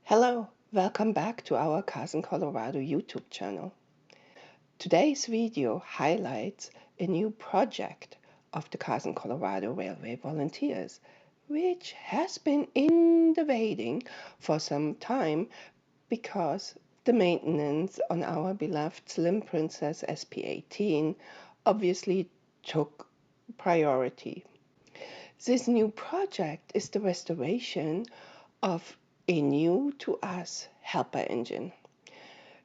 Hello, welcome back to our Carson, Colorado YouTube channel. Today's video highlights a new project of the Carson, Colorado Railway volunteers, which has been in the waiting for some time because the maintenance on our beloved Slim Princess SP18 obviously took priority. This new project is the restoration of a new to us helper engine.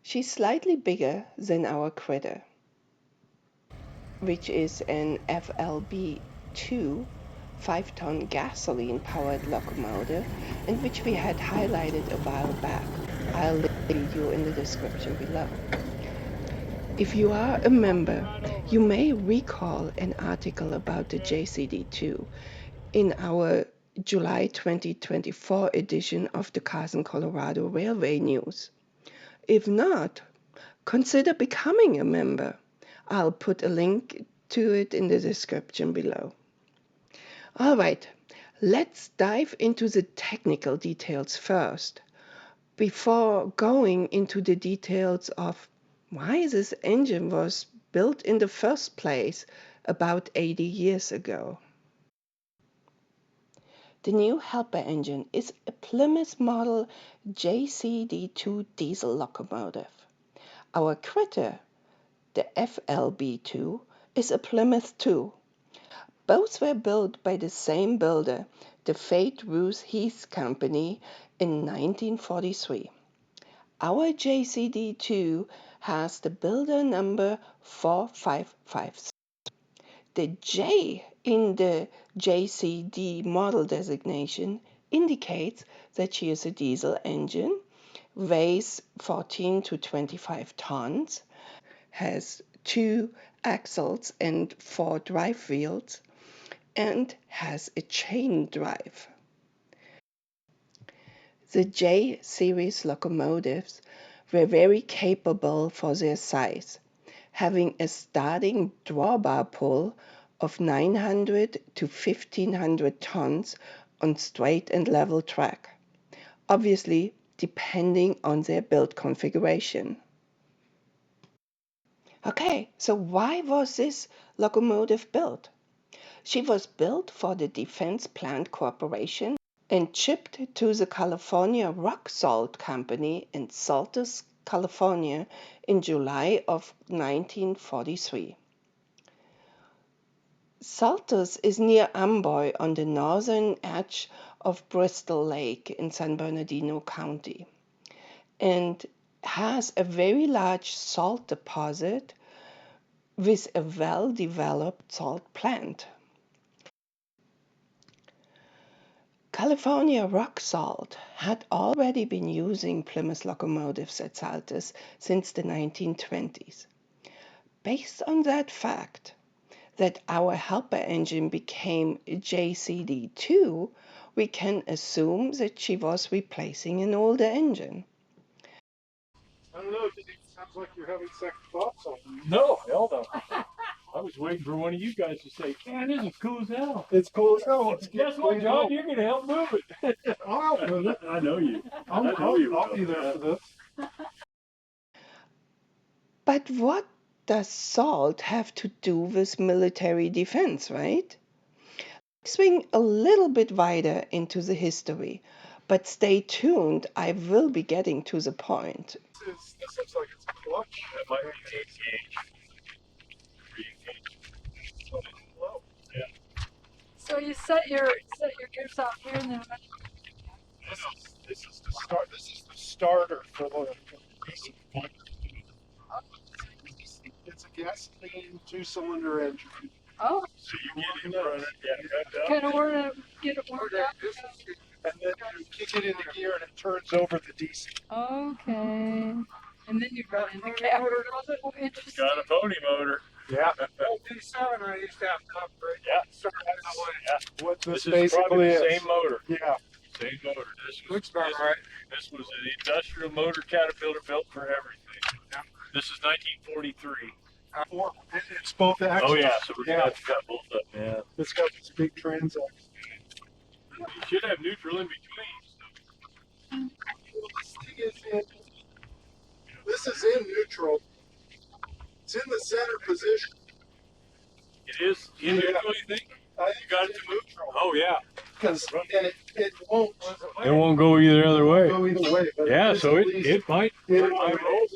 She's slightly bigger than our critter, which is an FLB-2 5-ton gasoline-powered locomotive and which we had highlighted a while back. I'll link you in the description below. If you are a member, you may recall an article about the JCD-2 in our July 2024 edition of the Carson, Colorado Railway News. If not, consider becoming a member. I'll put a link to it in the description below. All right, let's dive into the technical details first, before going into the details of why this engine was built in the first place about 80 years ago. The new helper engine is a Plymouth model JCD-2 diesel locomotive. Our critter, the FLB-2, is a Plymouth 2. Both were built by the same builder, the Fate-Root-Heath Company, in 1943. Our JCD-2 has the builder number 4556. The J in the JCD model designation indicates that she is a diesel engine, weighs 14 to 25 tons, has 2 axles and 4 drive wheels, and has a chain drive. The J series locomotives were very capable for their size, having a starting drawbar pull of 900 to 1500 tons on straight and level track, obviously depending on their build configuration. Okay, so why was this locomotive built? She was built for the Defense Plant Corporation and shipped to the California Rock Salt Company in Saltus, California in July of 1943. Saltus is near Amboy on the northern edge of Bristol Lake in San Bernardino County and has a very large salt deposit with a well-developed salt plant. California Rock Salt had already been using Plymouth locomotives at Saltus since the 1920s. Based on that fact, that our helper engine became JCD-2, we can assume that she was replacing an older engine. I don't know, it sounds like you're having second thoughts on it. No, hell no. I was waiting for one of you guys to say, man, this is cool as hell. It's cool as hell. Guess what, John? You're going to help move it. I'll help with it. I know you. I'll be there for this. But what does salt have to do with military defense, right? Let's swing a little bit wider into the history, but stay tuned, I will be getting to the point. This looks like it's a clutch. That might be 8 gauge. 3 gauge. Yeah. So you set your gears out here, and then This is the start. This is the starter for the It's a gasoline 2-cylinder engine. oh, So you get in front of it, yeah, kind of want to get it warmed up. And then you kick it into gear and it turns over the diesel. Okay, and then you run in the cab. Oh, interesting. got a pony motor. Yeah. D7 I used to have to upgrade. Yeah. Yeah. What this This is basically probably the is. same motor. Yeah. Same motor. Looks about right. This was an industrial motor Caterpillar built for everything. Yeah. This is 1943. It's both axles. Oh yeah, so we Yeah. got both of them. Yeah. It's got this big transaxle. You should have neutral in between. So. center position. It is in there, don't you think? I You got it to move? Oh, yeah. Because it won't It won't go either other way. go either way. But Yeah, it's so at it least might roll.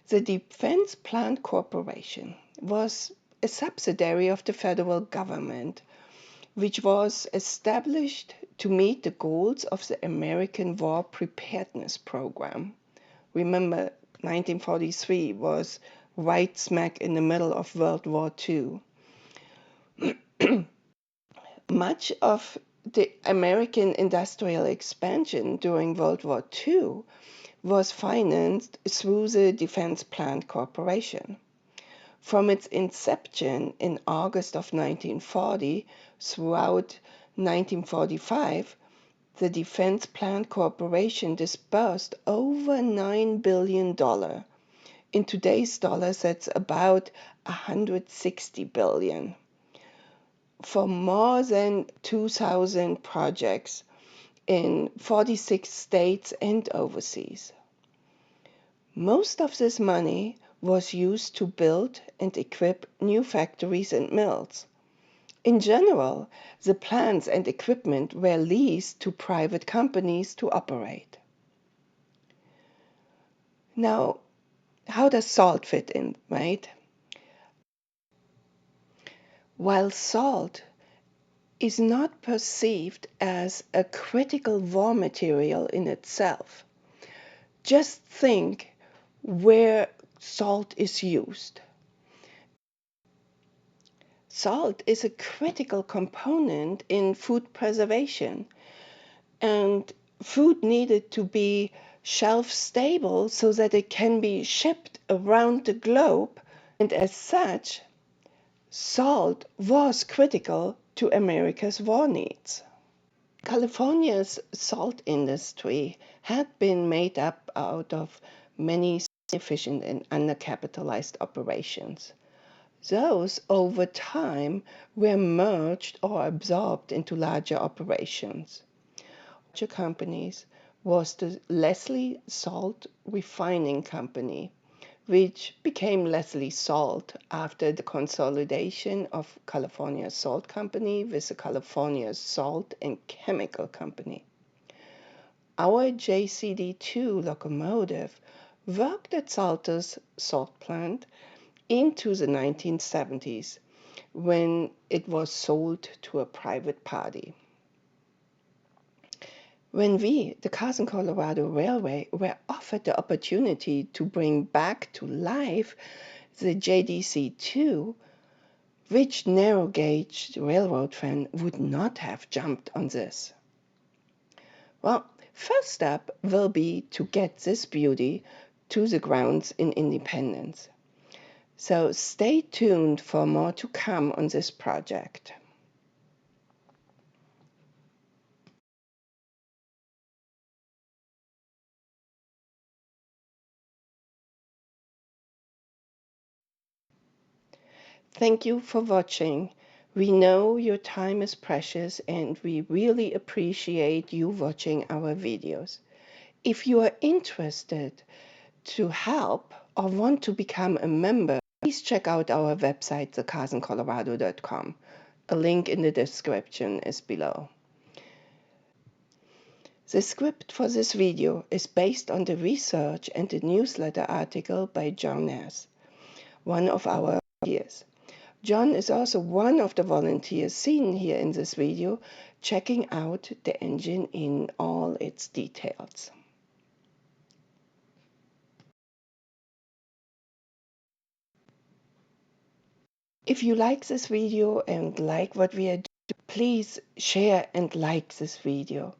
The Defense Plant Corporation was a subsidiary of the federal government, which was established to meet the goals of the American War Preparedness Program. Remember, 1943 was right smack in the middle of World War II. Much of the American industrial expansion during World War II was financed through the Defense Plant Corporation. From its inception in August of 1940 throughout 1945, the Defense Plant Corporation disbursed over $9 billion. In today's dollars, that's about $160 billion for more than 2,000 projects in 46 states and overseas. Most of this money was used to build and equip new factories and mills. In general, the plants and equipment were leased to private companies to operate. Now, how does salt fit in, right? While salt is not perceived as a critical raw material in itself, just think where salt is used. Salt is a critical component in food preservation, and food needed to be shelf stable so that it can be shipped around the globe, and as such, salt was critical to America's war needs. California's salt industry had been made up out of many inefficient and undercapitalized operations. Those, over time, were merged or absorbed into larger operations. Larger companies was the Leslie Salt Refining Company, which became Leslie Salt after the consolidation of California Salt Company with the California Salt and Chemical Company. Our JCD-2 locomotive worked at Saltus salt plant into the 1970s when it was sold to a private party. When we, the Carson, Colorado Railway, were offered the opportunity to bring back to life the JDC-2, which narrow gauge railroad fan would not have jumped on this? Well, first step will be to get this beauty to the grounds in Independence. So stay tuned for more to come on this project. Thank you for watching. We know your time is precious and we really appreciate you watching our videos. If you are interested to help or want to become a member, please check out our website, thecarsoncolorado.com. A link in the description is below. The script for this video is based on the research and the newsletter article by John S., one of our volunteers. John is also one of the volunteers seen here in this video, checking out the engine in all its details. If you like this video and like what we are doing, please share and like this video.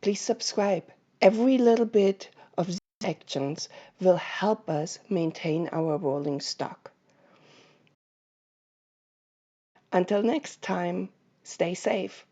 Please subscribe. Every little bit of these actions will help us maintain our rolling stock. Until next time, stay safe.